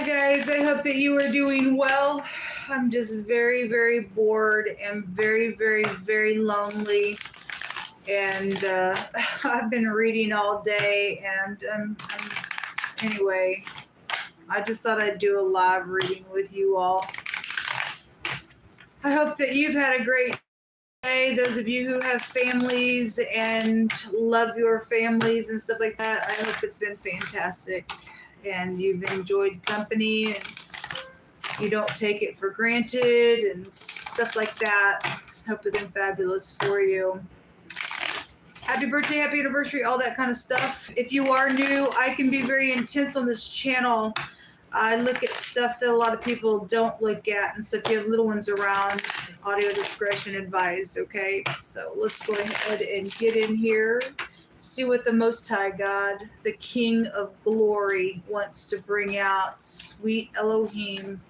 Hi guys, I hope that you are doing well. I'm just very, very bored and very, very, very lonely. And I've been reading all day, and anyway, I just thought I'd do a live reading with you all. I hope that you've had a great day. Those of you who have families and love your families and stuff like that, I hope it's been fantastic and you've enjoyed company and you don't take it for granted and stuff like that. Hope it's been fabulous for you. Happy birthday, happy anniversary, all that kind of stuff. If you are new, I can be very intense on this channel. I look at stuff that a lot of people don't look at, and so if you have little ones around, audio discretion advised, okay? So let's go ahead and get in here, see what the Most High God, the King of Glory, wants to bring out. Sweet Elohim,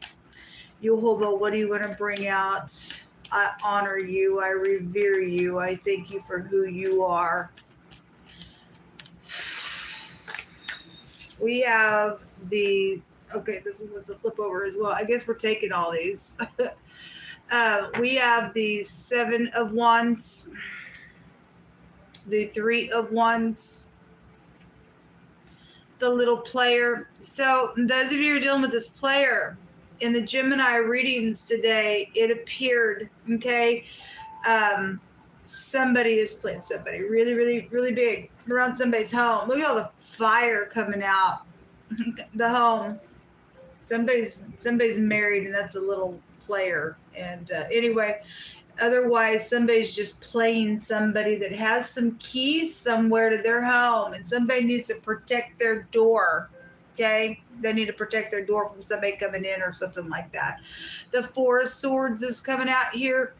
Yehovah, what do you want to bring out? I honor you, I revere you, I thank you for who you are. We have the... Okay, this one was a flip over as well. I guess we're taking all these. We have the 7 of Wands, the 3 of Wands, the little player. So those of you who are dealing with this player, in the Gemini readings today, it appeared, okay, somebody is playing somebody really, really, really big around somebody's home. Look at all the fire coming out. The home. Somebody's married, and that's a little player. And anyway, otherwise somebody's just playing somebody that has some keys somewhere to their home, and somebody needs to protect their door. Okay, they need to protect their door from somebody coming in or something like that. The 4 of Swords is coming out here.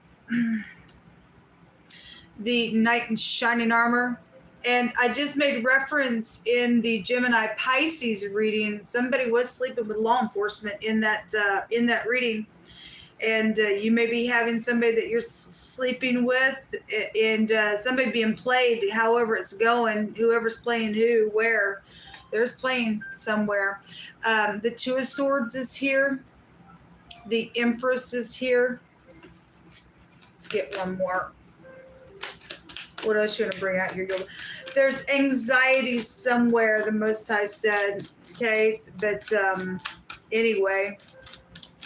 The Knight in Shining Armor. And I just made reference in the Gemini Pisces reading. Somebody was sleeping with law enforcement in that reading, and you may be having somebody that you're sleeping with, and somebody being played. However it's going, whoever's playing who, where, there's playing somewhere. The 2 of Swords is here. The Empress is here. Let's get one more. What else you want to bring out here? There's anxiety somewhere, the Most High said. Okay, but anyway,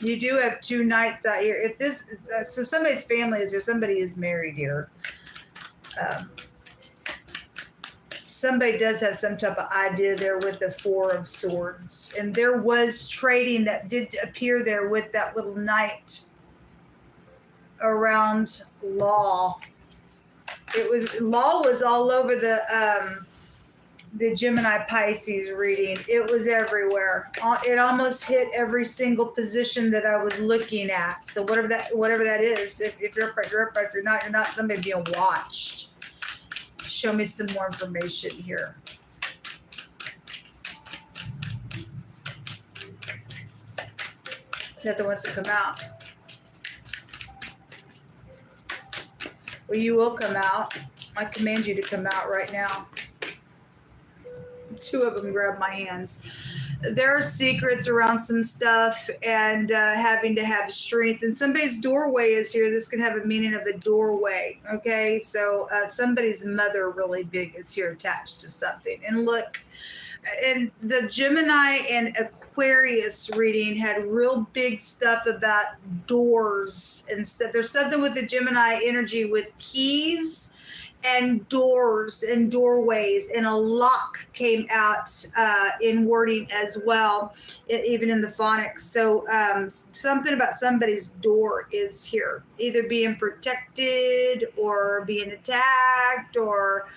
you do have 2 knights out here. If this, so somebody's family is here. Somebody is married here. Somebody does have some type of idea there with the 4 of Swords, and there was trading that did appear there with that little knight around law. Law was all over the Gemini Pisces reading. It was everywhere. It almost hit every single position that I was looking at. So whatever that is, if you're upright, you're upright. If you're not. Somebody being watched. Show me some more information here. Nothing wants to come out. Well, you will come out. I command you to come out right now. 2 of them grab my hands. There are secrets around some stuff, and having to have strength. And somebody's doorway is here. This can have a meaning of a doorway. Okay, so somebody's mother really big is here attached to something. And look, and the Gemini and Aquarius reading had real big stuff about doors and stuff. There's something with the Gemini energy with keys and doors and doorways, and a lock came out in wording as well, even in the phonics. So something about somebody's door is here, either being protected or being attacked, or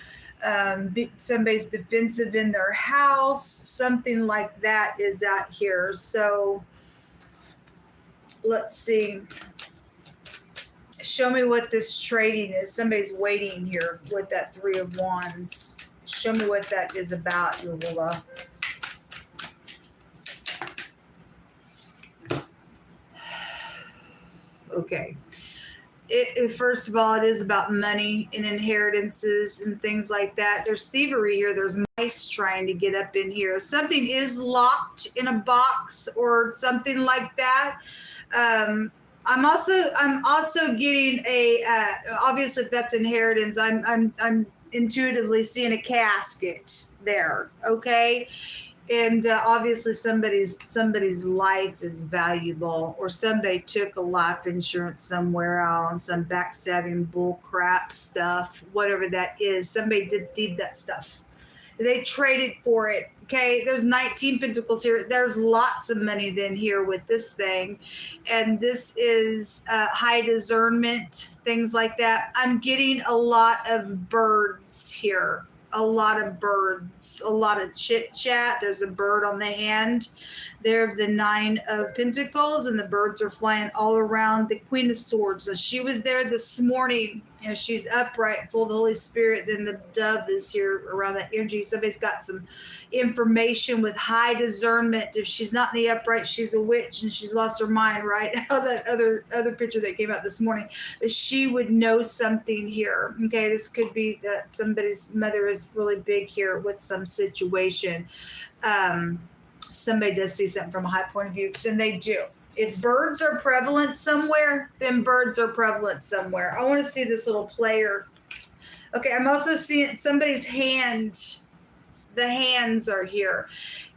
somebody's defensive in their house. Something like that is out here. So let's see. Show me what this trading is. Somebody's waiting here with that 3 of Wands. Show me what that is about, Yehovah. Okay. First of all, it is about money and inheritances and things like that. There's thievery here. There's mice trying to get up in here. Something is locked in a box or something like that. I'm also getting a obviously if that's inheritance, I'm intuitively seeing a casket there. Okay. And obviously somebody's life is valuable, or somebody took a life insurance somewhere out on some backstabbing bull crap stuff, whatever that is. Somebody did thieve that stuff. They traded for it. Okay, there's 19 pentacles here. There's lots of money then here with this thing. And this is high discernment, things like that. I'm getting a lot of birds here. A lot of birds, a lot of chit chat. There's a bird on the hand. They're the 9 of Pentacles, and the birds are flying all around the Queen of Swords. So she was there this morning. You know, she's upright, full of the Holy Spirit. Then the dove is here around that energy. Somebody's got some information with high discernment. If she's not in the upright, she's a witch and she's lost her mind, right? How that other picture that came out this morning. She would know something here. Okay, this could be that somebody's mother is really big here with some situation. Somebody does see something from a high point of view, then they do. If birds are prevalent somewhere, then birds are prevalent somewhere. I want to see this little player. Okay, I'm also seeing somebody's hand. The hands are here.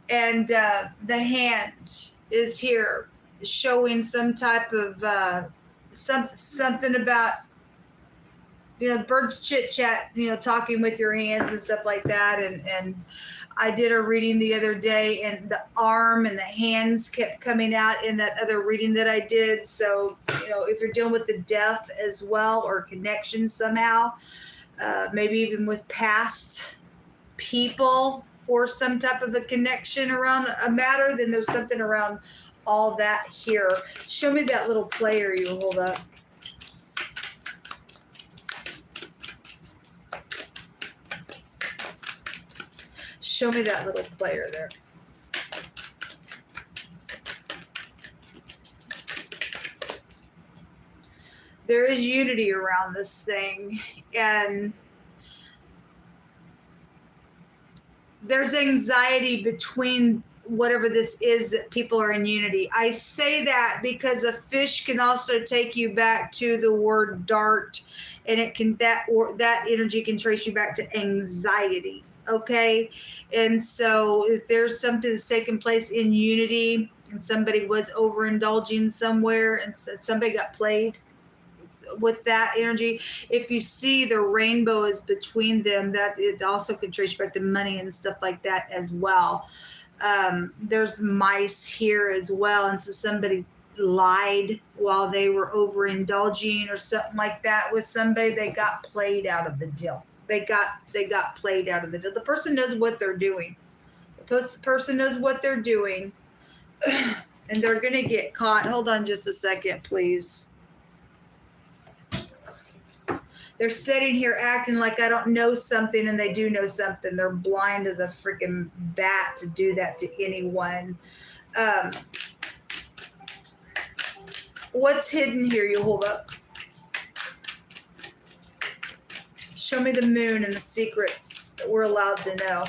And the hand is here showing some type of something about, you know, birds chit chat, you know, talking with your hands and stuff like that. And I did a reading the other day, and the arm and the hands kept coming out in that other reading that I did. So, you know, if you're dealing with the deaf as well, or connection somehow, maybe even with past people for some type of a connection around a matter, then there's something around all that here. Show me that little player you hold up. Show me that little player there. There is unity around this thing, and there's anxiety between whatever this is that people are in unity. I say that because a fish can also take you back to the word dart, and it can that energy can trace you back to anxiety. Okay, and so if there's something that's taking place in unity, and somebody was overindulging somewhere, and somebody got played with that energy, if you see the rainbow is between them, that it also can trace back to money and stuff like that as well. There's mice here as well, and so somebody lied while they were overindulging or something like that with somebody. They got played out of the deal. They got played out of the deal. The person knows what they're doing. The person knows what they're doing, and they're going to get caught. Hold on just a second, please. They're sitting here acting like I don't know something, and they do know something. They're blind as a freaking bat to do that to anyone. What's hidden here you hold up? Show me the moon and the secrets that we're allowed to know.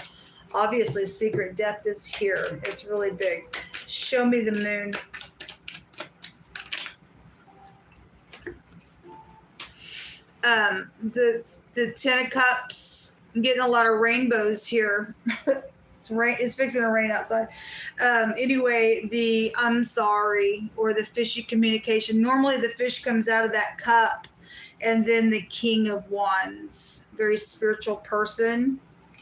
Obviously, secret death is here. It's really big. Show me the moon. The 10 of Cups. I'm getting a lot of rainbows here. It's fixing to rain outside. Anyway, the I'm sorry, or the fishy communication. Normally the fish comes out of that cup. And then the King of Wands, very spiritual person,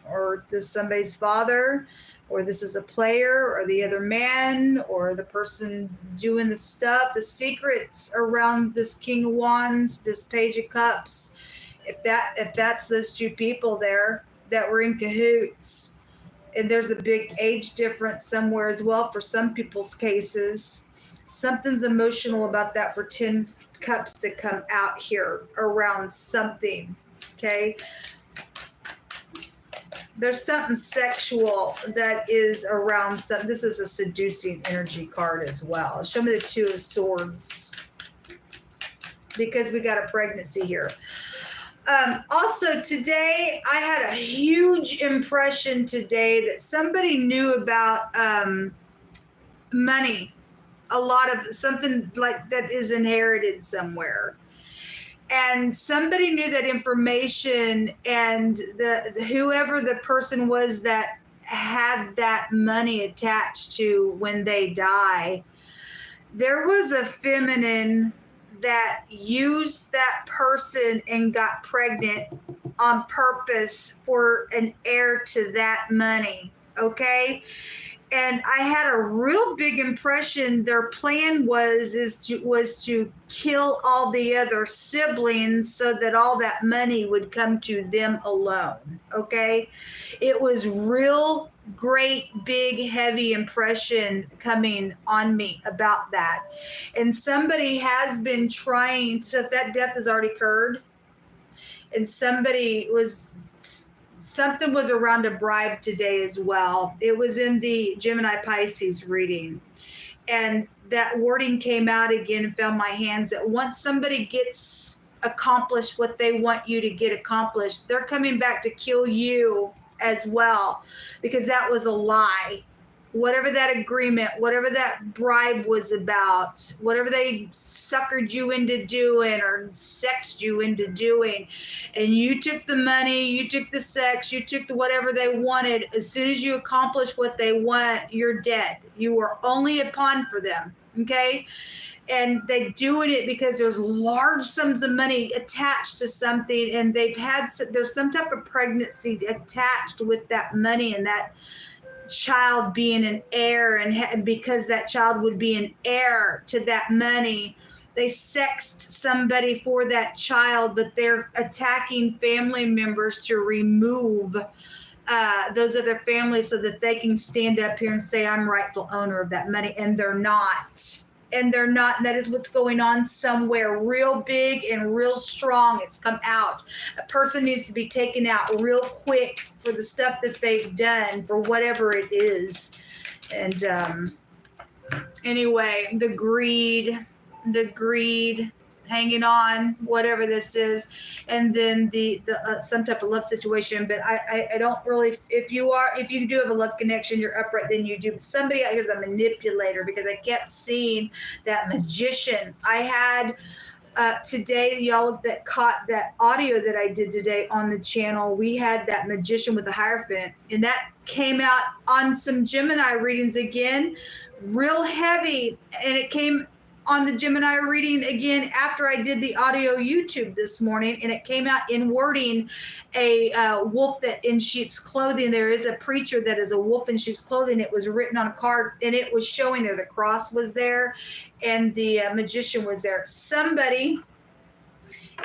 or this is somebody's father, or this is a player, or the other man, or the person doing the stuff. The secrets around this King of Wands, this Page of Cups, if that's those two people there that were in cahoots, and there's a big age difference somewhere as well for some people's cases. Something's emotional about that for 10 Cups to come out here around something. Okay, there's something sexual that is around something. This is a seducing energy card as well. Show me the 2 of Swords. because we got a pregnancy here. Also today, I had a huge impression today that somebody knew about money. A lot of something like that is inherited somewhere. And somebody knew that information, and whoever the person was that had that money attached to when they die, there was a feminine that used that person and got pregnant on purpose for an heir to that money. Okay. And I had a real big impression. Their plan was to kill all the other siblings so that all that money would come to them alone. Okay, it was real great, big, heavy impression coming on me about that. And somebody has been trying. So that death has already occurred, and something was around a bribe today as well. It was in the Gemini Pisces reading. And that wording came out again and found my hands that once somebody gets accomplished what they want you to get accomplished, they're coming back to kill you as well, because that was a lie. Whatever that agreement, whatever that bribe was about, whatever they suckered you into doing or sexed you into doing, and you took the money, you took the sex, you took the whatever they wanted. As soon as you accomplish what they want, you're dead. You were only a pawn for them, okay? And they're doing it because there's large sums of money attached to something, and there's some type of pregnancy attached with that money and that child being an heir, and because that child would be an heir to that money, they sexed somebody for that child, but they're attacking family members to remove those other families so that they can stand up here and say, I'm rightful owner of that money. And they're not. And they're not. And that is what's going on somewhere real big and real strong. It's come out. A person needs to be taken out real quick for the stuff that they've done, for whatever it is. And anyway, the greed, hanging on, whatever this is, and then the some type of love situation. But I don't really, if you do have a love connection, you're upright, then you do. But somebody out here is a manipulator, because I kept seeing that magician. I had today, y'all that caught that audio that I did today on the channel, we had that magician with the Hierophant, and that came out on some Gemini readings again, real heavy, and it came on the Gemini reading again after I did the audio YouTube this morning, and it came out in wording a wolf that in sheep's clothing. There is a preacher that is a wolf in sheep's clothing. It was written on a card, and it was showing there. The cross was there, and the magician was there. Somebody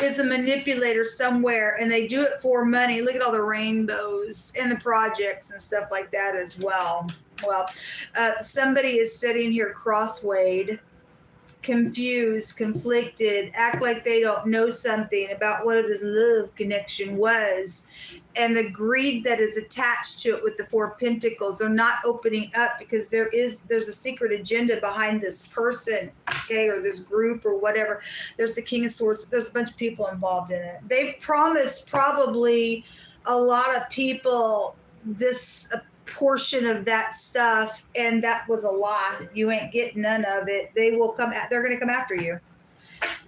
is a manipulator somewhere, and they do it for money. Look at all the rainbows and the projects and stuff like that as well. Well, somebody is sitting here crosswayed, confused, conflicted, act like they don't know something about what this love connection was, and the greed that is attached to it with the Four Pentacles. They're not opening up because there's a secret agenda behind this person, okay, or this group or whatever. There's the King of Swords. There's a bunch of people involved in it. They've promised probably a lot of people this portion of that stuff, and that was a lie. You ain't getting none of it. They will come. They're going to come after you.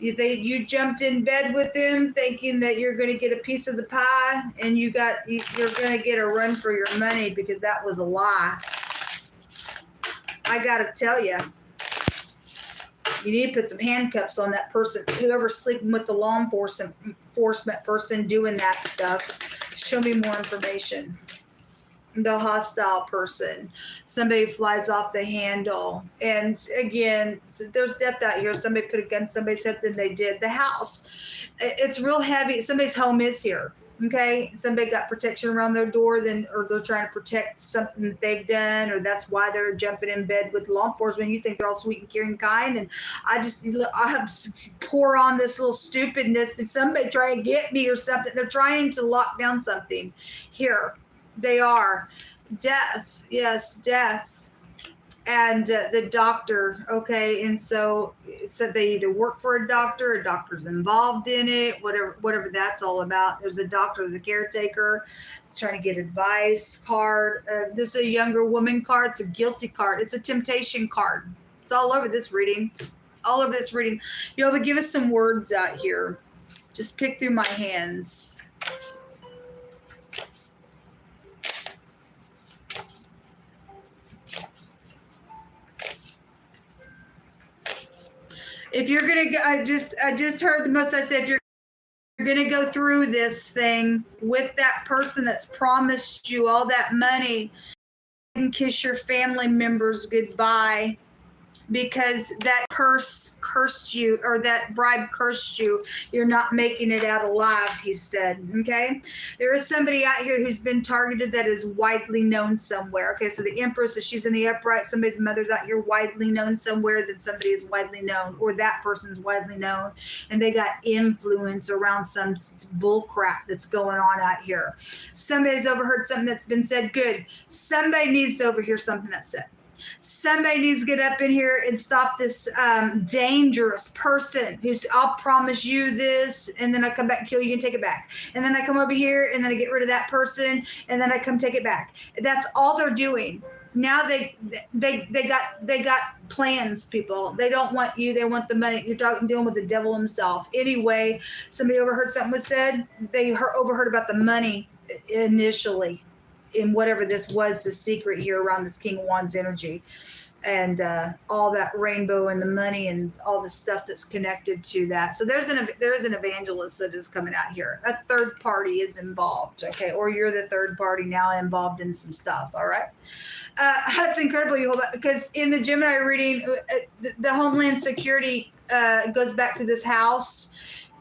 You jumped in bed with them thinking that you're going to get a piece of the pie, and you're going to get a run for your money, because that was a lie. I got to tell you, you need to put some handcuffs on that person, whoever's sleeping with the law enforcement person doing that stuff. Show me more information. The hostile person, somebody flies off the handle, and again, there's death out here. Somebody put a gun to somebody's head, then they did. The house, it's real heavy. Somebody's home is here, okay? Somebody got protection around their door, or they're trying to protect something that they've done, or that's why they're jumping in bed with law enforcement. You think they're all sweet and caring kind, and I pour on this little stupidness, but somebody try to get me or something. They're trying to lock down something here. They are. Death. Yes, death. and the doctor. Okay, and so it said they either work for a doctor's involved in it, whatever that's all about. There's a doctor, the caretaker, trying to get advice card. This is a younger woman card. It's a guilty card. It's a temptation card. It's all over this reading. All of this reading. You'll give us some words out here. Just pick through my hands. If you're gonna, I just heard the most I said. If you're gonna go through this thing with that person that's promised you all that money, and kiss your family members goodbye, because that cursed you, or that bribe cursed you. You're not making it out alive, he said. Okay, there is somebody out here who's been targeted that is widely known somewhere. Okay, so the Empress, if she's in the upright, somebody's mother's out here widely known somewhere, that somebody is widely known, or that person's widely known, and they got influence around some bull crap that's going on out here. Somebody's overheard something that's been said. Good. Somebody needs to overhear something that's said. Somebody needs to get up in here and stop this dangerous person who's, I'll promise you this, and then I come back and kill you and take it back. And then I come over here and then I get rid of that person, and then I come take it back. That's all they're doing. Now they got plans, people. They don't want you. They want the money. You're dealing with the devil himself. Anyway, somebody overheard something was said. They overheard about the money initially, in whatever this was, the secret here around this King of Wands energy, and all that rainbow and the money and all the stuff that's connected to that. So there is an evangelist that is coming out here. A third party is involved, okay, or you're the third party now involved in some stuff. All right, that's incredibly cool, because in the Gemini reading, the Homeland Security goes back to this house.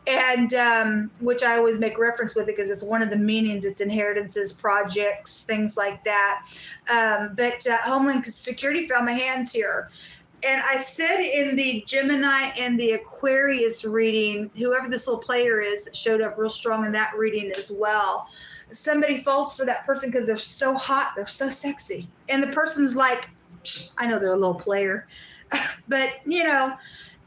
And which I always make reference with it because it's one of the meanings. It's inheritances, projects, things like that. But Homeland Security found my hands here. And I said in the Gemini and the Aquarius reading, whoever this little player is that showed up real strong in that reading as well, somebody falls for that person because they're so hot, they're so sexy. And the person's like, I know they're a little player, but you know,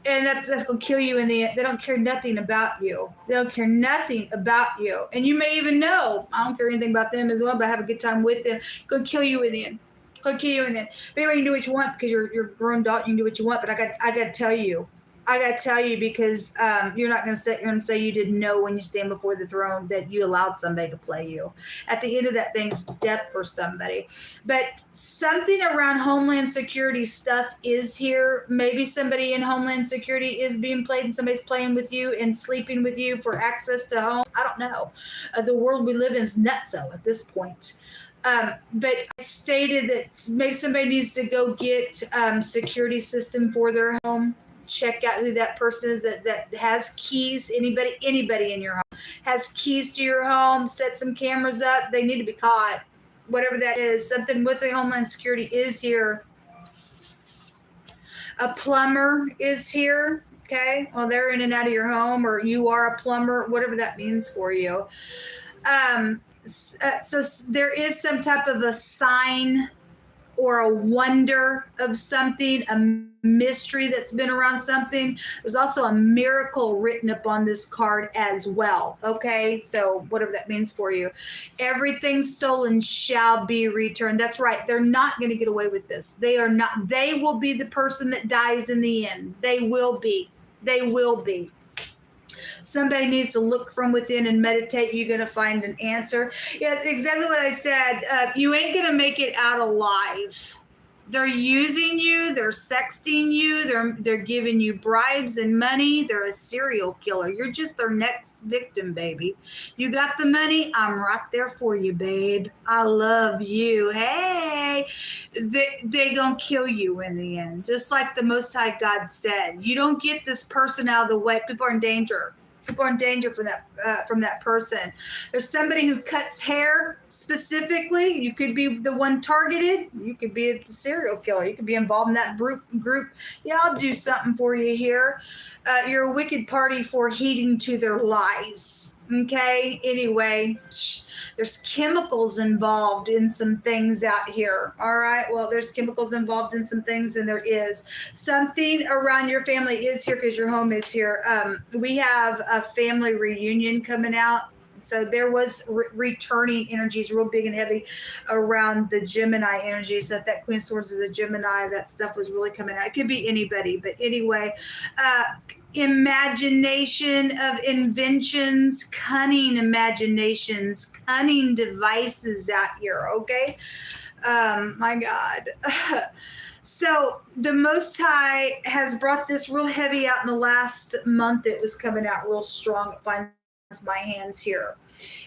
and that's going to kill you in the end. They don't care nothing about you. They don't care nothing about you. And you may even know, I don't care anything about them as well, but I have a good time with them. Going to kill you in the end. Going to kill you in the end. But anyway, you can do what you want because you're a grown adult. You can do what you want. But I got to tell you. I got to tell you because you're not going to sit here and say you didn't know when you stand before the throne that you allowed somebody to play you. At the end of that thing, it's death for somebody. But something around Homeland Security stuff is here. Maybe somebody in Homeland Security is being played and somebody's playing with you and sleeping with you for access to home. I don't know. The world we live in is nutso at this point. But I stated that maybe somebody needs to go get security system for their home. Check out who that person is that has keys. Anybody in your home has keys to your home. Set some cameras up. They need to be caught. Whatever that is, something with the Homeland Security is here. A plumber is here. Okay, well, they're in and out of your home, or you are a plumber, whatever that means for you. So there is some type of a sign or a wonder of something, a mystery that's been around something. There's also a miracle written up on this card as well. Okay, so whatever that means for you. Everything stolen shall be returned. That's right. They're not going to get away with this. They are not. They will be the person that dies in the end. They will be. They will be. Somebody needs to look from within and meditate. You're going to find an answer. Yeah, exactly what I said. You ain't going to make it out alive. They're using you. They're sexting you. They're giving you bribes and money. They're a serial killer. You're just their next victim, baby. You got the money. I'm right there for you, babe. I love you. Hey, they gonna kill you in the end. Just like the Most High God said. You don't get this person out of the way. People are in danger. People are in danger from that person. There's somebody who cuts hair specifically. You could be the one targeted. You could be the serial killer. You could be involved in that group. Yeah, I'll do something for you here. You're a wicked party for heeding to their lies. Okay. Anyway, There's chemicals involved in some things out here. All right. Well, there's chemicals involved in some things, and there is something around your family is here because your home is here. We have a family reunion coming out. So there was returning energies real big and heavy around the Gemini energy. So if that Queen of Swords is a Gemini, that stuff was really coming out. It could be anybody, but anyway, imagination of inventions, cunning imaginations, cunning devices out here, okay? My God. So the Most High has brought this real heavy out in the last month. It was coming out real strong. It finds my hands here.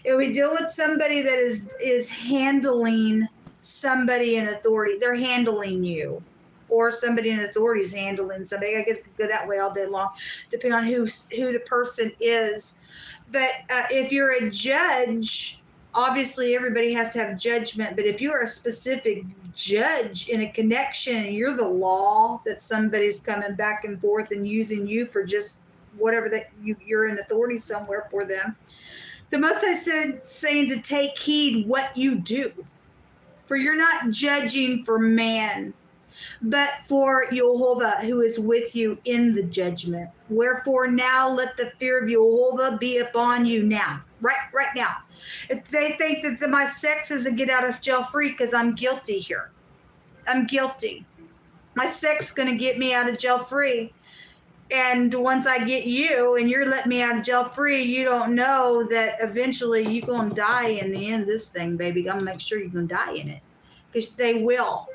If we deal with somebody that is handling somebody in authority, they're handling you, or somebody in authority is handling somebody. I guess it could go that way all day long, depending on who the person is. But if you're a judge, obviously everybody has to have judgment. But if you are a specific judge in a connection, and you're the law that somebody's coming back and forth and using you for just whatever that you're in authority somewhere for them. The Most High saying to take heed what you do, for you're not judging for man, but for Jehovah who is with you in the judgment. Wherefore now let the fear of Jehovah be upon you now, right now. If they think that my sex is a get out of jail free because I'm guilty here. I'm guilty. My sex is going to get me out of jail free. And once I get you and you're letting me out of jail free, you don't know that eventually you're going to die in the end of this thing, baby. I'm going to make sure you're going to die in it. Because they will.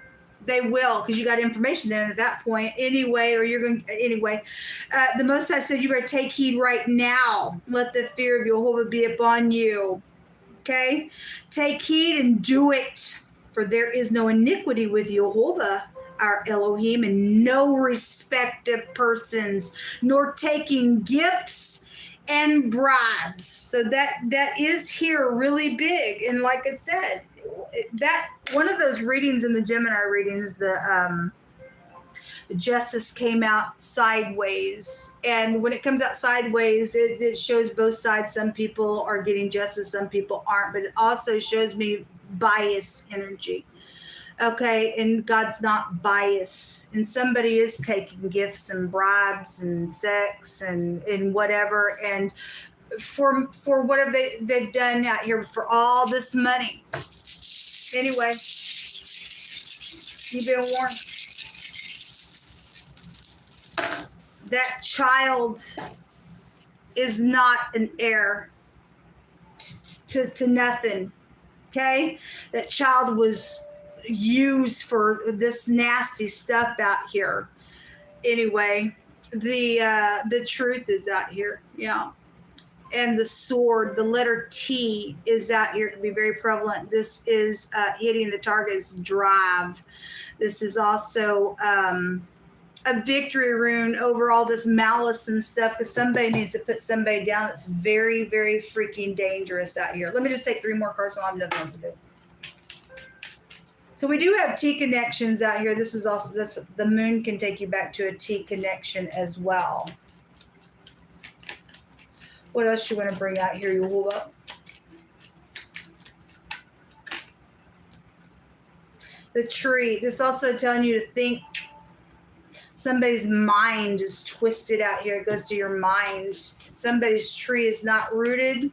They will, because you got information there at that point anyway, or you're going to, anyway. The Most High said you better take heed right now. Let the fear of Jehovah be upon you. Okay? Take heed and do it. For there is no iniquity with Jehovah, our Elohim, and no respect of persons, nor taking gifts and bribes. So that is here really big. And like I said, that one of those readings in the Gemini readings, the justice came out sideways. And when it comes out sideways, it shows both sides. Some people are getting justice, some people aren't, but it also shows me bias energy. Okay, and God's not biased, and somebody is taking gifts and bribes and sex and whatever, and for whatever they've done out here for all this money. Anyway, you've been warned. That child is not an heir to nothing. Okay, that child was used for this nasty stuff out here. Anyway, the truth is out here, yeah. And the sword, the letter T, is out here to be very prevalent. This is hitting the target's drive. This is also a victory rune over all this malice and stuff, because somebody needs to put somebody down. That's very, very freaking dangerous out here. Let me just take 3 more cards, so I'll have nothing else to do. So we do have T connections out here. This is also, the moon can take you back to a T connection as well. What else you want to bring out here, Yehovah? The tree. This also telling you to think. Somebody's mind is twisted out here. It goes to your mind. Somebody's tree is not rooted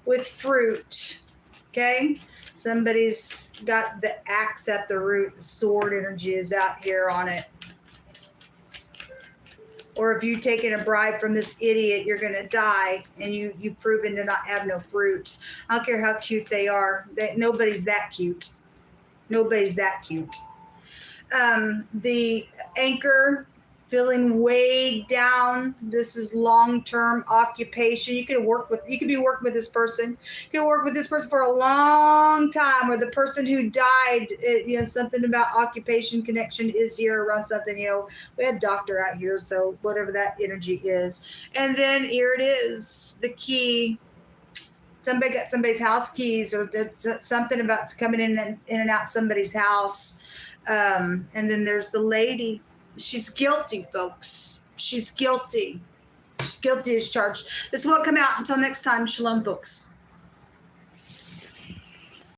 with fruit. Okay? Somebody's got the axe at the root. The sword energy is out here on it. Or if you've taken a bribe from this idiot, you're going to die, and you've proven to not have no fruit. I don't care how cute they are. Nobody's that cute. Nobody's that cute. The anchor, feeling weighed down. This is long-term occupation. You could be working with this person. You could work with this person for a long time, or the person who died, something about occupation connection is here around something. We had doctor out here, so whatever that energy is. And then here it is, the key. Somebody got somebody's house keys, or something about coming in and out somebody's house. And then there's the lady. She's guilty, folks. She's guilty. She's guilty as charged. This won't come out until next time. Shalom, folks.